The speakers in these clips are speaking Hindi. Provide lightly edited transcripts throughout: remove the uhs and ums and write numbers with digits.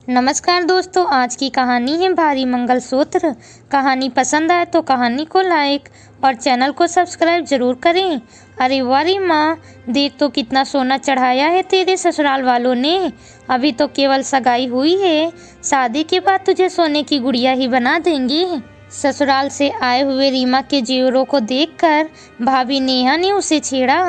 नमस्कार दोस्तों, आज की कहानी है भारी मंगलसूत्र। कहानी पसंद आए तो कहानी को लाइक और चैनल को सब्सक्राइब जरूर करें। अरे वारी माँ, देख तो कितना सोना चढ़ाया है तेरे ससुराल वालों ने। अभी तो केवल सगाई हुई है, शादी के बाद तुझे सोने की गुड़िया ही बना देंगे। ससुराल से आए हुए रीमा के जेवरों को देखकर भाभी नेहा ने उसे छेड़ा।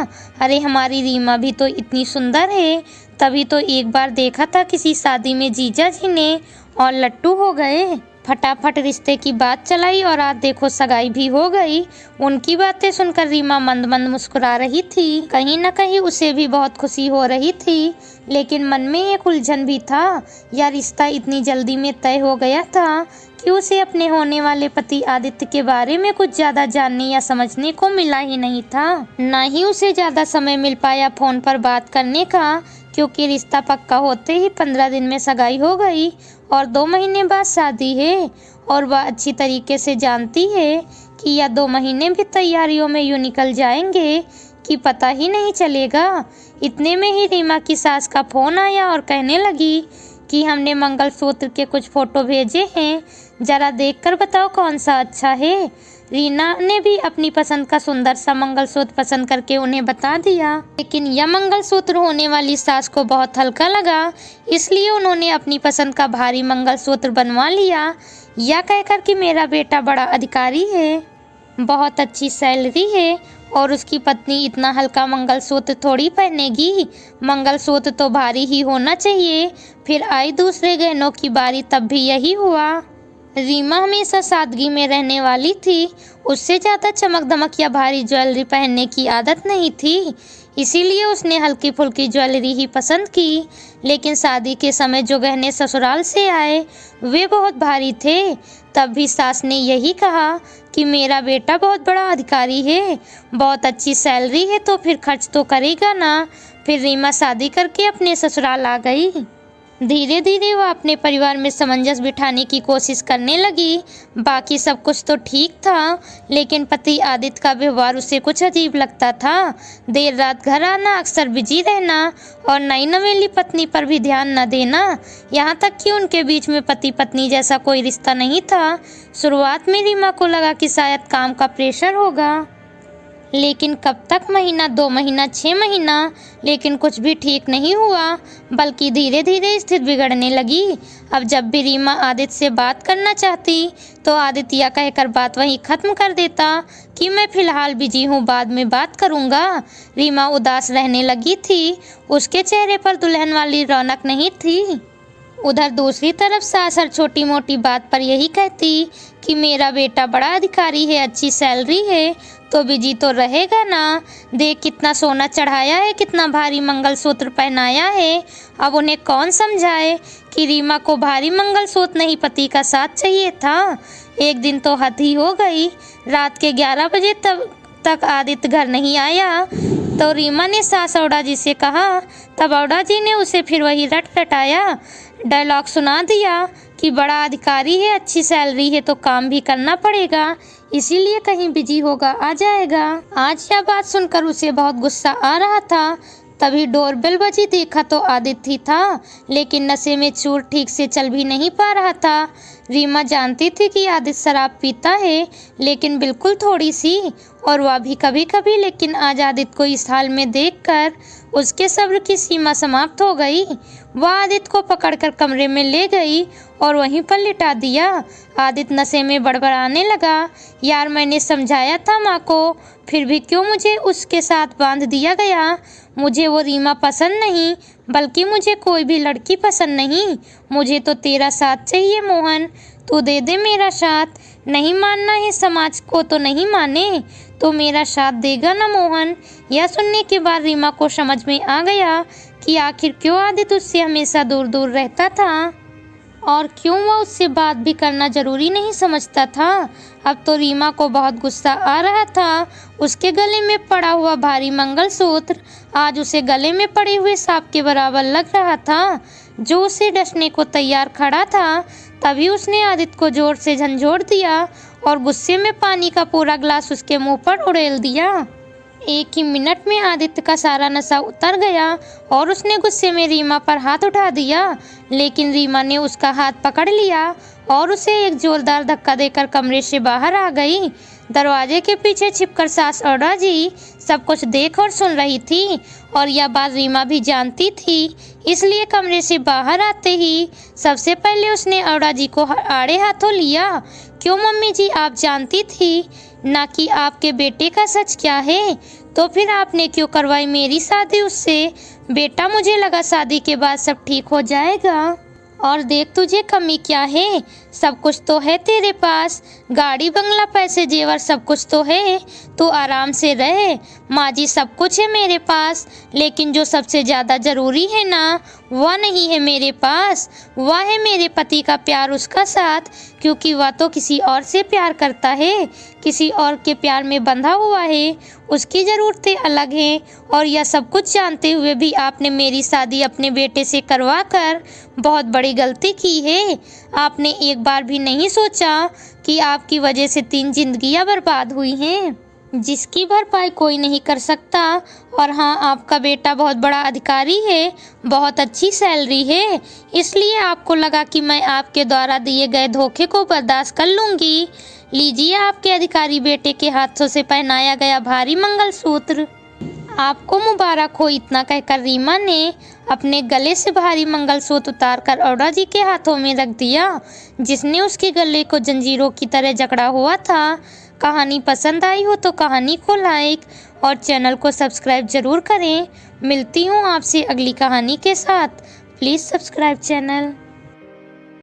अरे हमारी रीमा भी तो इतनी सुंदर है, तभी तो एक बार देखा था किसी शादी में जीजा जी ने और लट्टू हो गए। फटाफट रिश्ते की बात चलाई और आज देखो सगाई भी हो गई। उनकी बातें सुनकर रीमा मंद मंद मुस्कुरा रही थी। कहीं न कहीं उसे भी बहुत खुशी हो रही थी, लेकिन मन में एक उलझन भी था। यह रिश्ता इतनी जल्दी में तय हो गया था कि उसे अपने होने वाले पति आदित्य के बारे में कुछ ज्यादा जानने या समझने को मिला ही नहीं था। न ही उसे ज्यादा समय मिल पाया फोन पर बात करने का, क्योंकि रिश्ता पक्का होते ही 15 दिन में सगाई हो गई और 2 महीने बाद शादी है। और वह अच्छी तरीके से जानती है कि यह 2 महीने भी तैयारियों में यूं निकल जाएंगे कि पता ही नहीं चलेगा। इतने में ही रीमा की सास का फोन आया और कहने लगी कि हमने मंगलसूत्र के कुछ फोटो भेजे हैं, जरा देखकर बताओ कौन सा अच्छा है। रीना ने भी अपनी पसंद का सुंदर सा मंगलसूत्र पसंद करके उन्हें बता दिया, लेकिन यह मंगलसूत्र होने वाली सास को बहुत हल्का लगा, इसलिए उन्होंने अपनी पसंद का भारी मंगलसूत्र बनवा लिया। यह कहकर कि मेरा बेटा बड़ा अधिकारी है, बहुत अच्छी सैलरी है और उसकी पत्नी इतना हल्का मंगलसूत्र थोड़ी पहनेगी, मंगलसूत्र तो भारी ही होना चाहिए। फिर आई दूसरे गहनों की बारी, तब भी यही हुआ। रीमा हमेशा सादगी में रहने वाली थी, उससे ज़्यादा चमक दमक या भारी ज्वेलरी पहनने की आदत नहीं थी, इसीलिए उसने हल्की फुल्की ज्वेलरी ही पसंद की। लेकिन शादी के समय जो गहने ससुराल से आए वे बहुत भारी थे। तब भी सास ने यही कहा कि मेरा बेटा बहुत बड़ा अधिकारी है, बहुत अच्छी सैलरी है, तो फिर खर्च तो करेगा ना। फिर रीमा शादी करके अपने ससुराल आ गई। धीरे धीरे वह अपने परिवार में सामंजस्य बिठाने की कोशिश करने लगी। बाकी सब कुछ तो ठीक था, लेकिन पति आदित्य का व्यवहार उसे कुछ अजीब लगता था। देर रात घर आना, अक्सर बिजी रहना और नई नवेली पत्नी पर भी ध्यान न देना। यहाँ तक कि उनके बीच में पति पत्नी जैसा कोई रिश्ता नहीं था। शुरुआत में रीमा को लगा कि शायद काम का प्रेशर होगा, लेकिन कब तक, महीना 2 महीना 6 महीना, लेकिन कुछ भी ठीक नहीं हुआ, बल्कि धीरे धीरे स्थिति बिगड़ने लगी। अब जब भी रीमा आदित्य से बात करना चाहती तो आदित्य यह कहकर बात वहीं खत्म कर देता कि मैं फिलहाल बिजी हूँ, बाद में बात करूँगा। रीमा उदास रहने लगी थी, उसके चेहरे पर दुल्हन वाली रौनक नहीं थी। उधर दूसरी तरफ सास हर छोटी मोटी बात पर यही कहती कि मेरा बेटा बड़ा अधिकारी है, अच्छी सैलरी है, तो बिजी तो रहेगा ना। देख कितना सोना चढ़ाया है, कितना भारी मंगलसूत्र पहनाया है। अब उन्हें कौन समझाए कि रीमा को भारी मंगलसूत्र नहीं, पति का साथ चाहिए था। एक दिन तो हद ही हो गई। रात के 11 बजे तक आदित्य घर नहीं आया तो रीमा ने सास औड़ा जी से कहा। तब औड़ा जी ने उसे फिर वही रटाया डायलॉग सुना दिया कि बड़ा अधिकारी है, अच्छी सैलरी है, तो काम भी करना पड़ेगा, इसीलिए कहीं बिजी होगा, आ जाएगा। आज यह बात सुनकर उसे बहुत गुस्सा आ रहा था। तभी डोरबेल बजी, देखा तो आदित्य ही था, लेकिन नशे में चूर ठीक से चल भी नहीं पा रहा था। रीमा जानती थी कि आदित्य शराब पीता है, लेकिन बिल्कुल थोड़ी सी, और वह भी कभी कभी। लेकिन आज आदित्य को इस हाल में देखकर उसके सब्र की सीमा समाप्त हो गई। वह आदित्य को पकड़कर कमरे में ले गई और वहीं पर लिटा दिया। आदित्य नशे में बड़बड़ाने लगा, यार मैंने समझाया था माँ को, फिर भी क्यों मुझे उसके साथ बांध दिया गया। मुझे वो रीमा पसंद नहीं, बल्कि मुझे कोई भी लड़की पसंद नहीं। मुझे तो तेरा साथ चाहिए मोहन, तू दे दे मेरा साथ। नहीं मानना है समाज को तो नहीं माने, तो मेरा साथ देगा ना मोहन। यह सुनने के बाद रीमा को समझ में आ गया कि आखिर क्यों आदित्य उससे हमेशा दूर दूर रहता था और क्यों वह उससे बात भी करना जरूरी नहीं समझता था। अब तो रीमा को बहुत गुस्सा आ रहा था। उसके गले में पड़ा हुआ भारी मंगलसूत्र आज उसे गले में पड़े हुए सांप के बराबर लग रहा था, जो उसे डसने को तैयार खड़ा था। तभी उसने आदित्य को जोर से झंझोड़ दिया और गुस्से में पानी का पूरा गिलास उसके मुंह पर उड़ेल दिया। एक ही मिनट में आदित्य का सारा नशा उतर गया और उसने गुस्से में रीमा पर हाथ उठा दिया, लेकिन रीमा ने उसका हाथ पकड़ लिया और उसे एक जोरदार धक्का देकर कमरे से बाहर आ गई। दरवाजे के पीछे छिपकर सास अरोड़ा जी सब कुछ देख और सुन रही थी और यह बात रीमा भी जानती थी, इसलिए कमरे से बाहर आते ही सबसे पहले उसने अरोड़ा जी को आड़े हाथों लिया। क्यों मम्मी जी, आप जानती थी ना कि आपके बेटे का सच क्या है, तो फिर आपने क्यों करवाई मेरी शादी उससे? बेटा, मुझे लगा शादी के बाद सब ठीक हो जाएगा। और देख, तुझे कमी क्या है? सब कुछ तो है तेरे पास, गाड़ी बंगला पैसे जेवर सब कुछ तो है, तू आराम से रहे। माँ जी, सब कुछ है मेरे पास, लेकिन जो सबसे ज़्यादा ज़रूरी है ना, वह नहीं है मेरे पास। वह है मेरे पति का प्यार, उसका साथ, क्योंकि वह तो किसी और से प्यार करता है, किसी और के प्यार में बंधा हुआ है, उसकी ज़रूरतें अलग हैं। और यह सब कुछ जानते हुए भी आपने मेरी शादी अपने बेटे से करवा कर बहुत बड़ी गलती की है। आपने एक बार भी नहीं सोचा कि आपकी वजह से 3 जिंदगियां बर्बाद हुई हैं, जिसकी भरपाई कोई नहीं कर सकता। और हाँ, आपका बेटा बहुत बड़ा अधिकारी है, बहुत अच्छी सैलरी है, इसलिए आपको लगा कि मैं आपके द्वारा दिए गए धोखे को बर्दाश्त कर लूँगी। लीजिए आपके अधिकारी बेटे के हाथों से पहनाया गया भारी मंगलसूत्र। आपको मुबारक हो। इतना कहकर रीमा ने अपने गले से भारी मंगलसूत्र उतारकर अरोड़ा जी के हाथों में रख दिया, जिसने उसके गले को जंजीरों की तरह जकड़ा हुआ था। कहानी पसंद आई हो तो कहानी को लाइक और चैनल को सब्सक्राइब जरूर करें। मिलती हूँ आपसे अगली कहानी के साथ। Please subscribe channel.